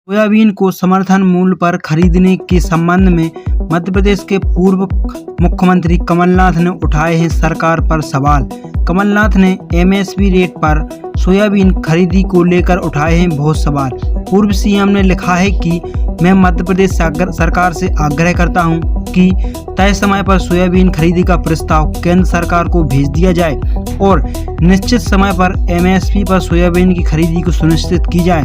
Soybean को समर्थन मूल्य पर खरीदने के संबंध में मध्य प्रदेश के पूर्व मुख्यमंत्री कमलनाथ ने उठाए हैं सरकार पर सवाल। कमलनाथ ने एमएसपी रेट पर सोयाबीन खरीदी को लेकर उठाए हैं बहुत सवाल। पूर्व सीएम ने लिखा है कि मैं मध्य प्रदेश सरकार से आग्रह करता हूं कि तय समय पर सोयाबीन खरीदी का प्रस्ताव केंद्र सरकार को भेज दिया जाए और निश्चित समय पर एमएसपी पर सोयाबीन की खरीदी को सुनिश्चित की जाए।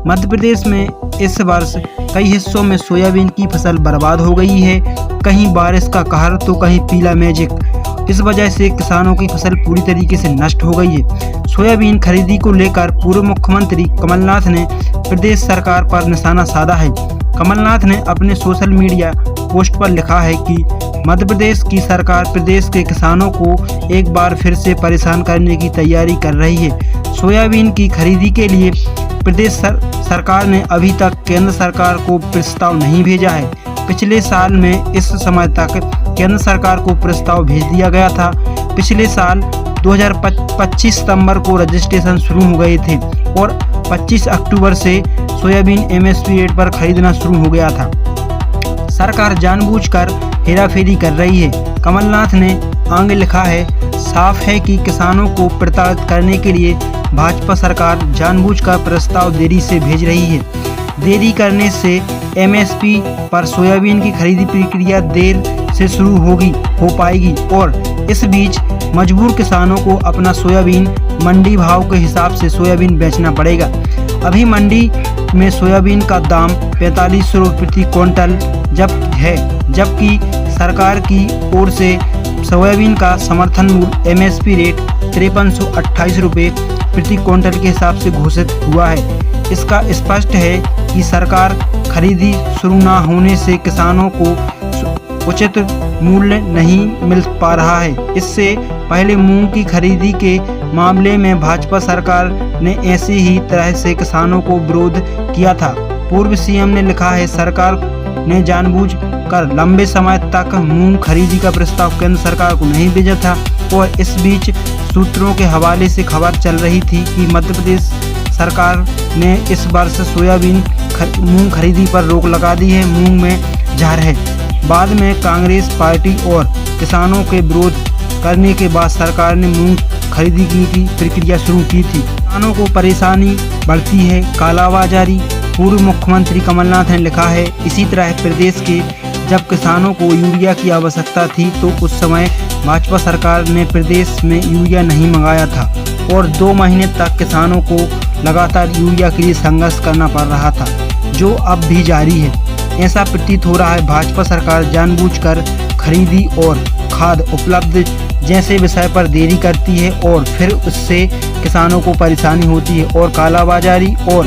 मध्य प्रदेश में इस वर्ष कई हिस्सों में सोयाबीन की फसल बर्बाद हो गई है, कहीं बारिश का कहर तो कहीं पीला मैजिक। इस वजह से किसानों की फसल पूरी तरीके से नष्ट हो गई है। सोयाबीन खरीदी को लेकर पूर्व मुख्यमंत्री कमलनाथ ने प्रदेश सरकार पर निशाना साधा है। कमलनाथ ने अपने सोशल मीडिया पोस्ट पर लिखा है कि मध्य प्रदेश की सरकार प्रदेश के किसानों को एक बार फिर से परेशान करने की तैयारी कर रही है। सोयाबीन की खरीदी के लिए प्रदेश सरकार ने अभी तक केंद्र सरकार को प्रस्ताव नहीं भेजा है। पिछले साल में इस समय तक केंद्र सरकार को प्रस्ताव भेज दिया गया था। पिछले साल 2025 सितंबर को रजिस्ट्रेशन शुरू हो गए थे और 25 अक्टूबर से सोयाबीन एमएसपी रेट पर खरीदना शुरू हो गया था। सरकार जानबूझकर हेराफेरी कर रही है। कमलनाथ ने आगे लिखा है, साफ है कि किसानों को प्रताड़ित करने के लिए भाजपा सरकार जानबूझकर प्रस्ताव देरी से भेज रही है। देरी करने से एमएसपी पर सोयाबीन की खरीदी प्रक्रिया देर से शुरू हो पाएगी और इस बीच मजबूर किसानों को अपना सोयाबीन मंडी भाव के हिसाब से सोयाबीन बेचना पड़ेगा। अभी मंडी में सोयाबीन का दाम 4500 रुपये प्रति क्विंटल जबकि सरकार की ओर से सोयाबीन का समर्थन मूल्य एमएसपी रेट 5328 रुपये प्रति क्विंटल के हिसाब से घोषित हुआ है। इसका स्पष्ट है कि सरकार खरीदी शुरू न होने से किसानों को उचित मूल्य नहीं मिल पा रहा है। इससे पहले मूंग की खरीदी के मामले में भाजपा सरकार ने ऐसी ही तरह से किसानों को विरोध किया था। पूर्व सीएम ने लिखा है, सरकार ने जानबूझकर लंबे समय तक मूंग खरीदी का प्रस्ताव केंद्र सरकार को नहीं भेजा था और इस बीच सूत्रों के हवाले से खबर चल रही थी कि मध्य प्रदेश सरकार ने इस वर्ष सोयाबीन मूंग खरीदी पर रोक लगा दी है। मूंग में जहर है। बाद में कांग्रेस पार्टी और किसानों के विरोध करने के बाद सरकार ने मूंग खरीदी की प्रक्रिया शुरू की थी। किसानों को परेशानी बढ़ती है, कालाबाजारी। पूर्व मुख्यमंत्री कमलनाथ ने लिखा है, इसी तरह प्रदेश के जब किसानों को यूरिया की आवश्यकता थी तो उस समय भाजपा सरकार ने प्रदेश में यूरिया नहीं मंगाया था और 2 महीने तक किसानों को लगातार यूरिया के लिए संघर्ष करना पड़ रहा था, जो अब भी जारी है। ऐसा प्रतीत हो रहा है भाजपा सरकार जानबूझकर खरीदी और खाद उपलब्ध जैसे विषय पर देरी करती है और फिर उससे किसानों को परेशानी होती है और कालाबाजारी और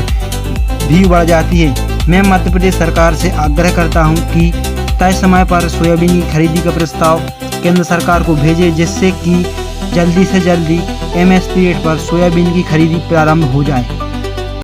भी बढ़ जाती है। मैं मध्य प्रदेश सरकार से आग्रह करता हूं कि तय समय पर सोयाबीन की खरीदी का प्रस्ताव केंद्र सरकार को भेजे, जिससे कि जल्दी से जल्दी एमएसपी रेट पर सोयाबीन की खरीदी प्रारंभ हो जाए।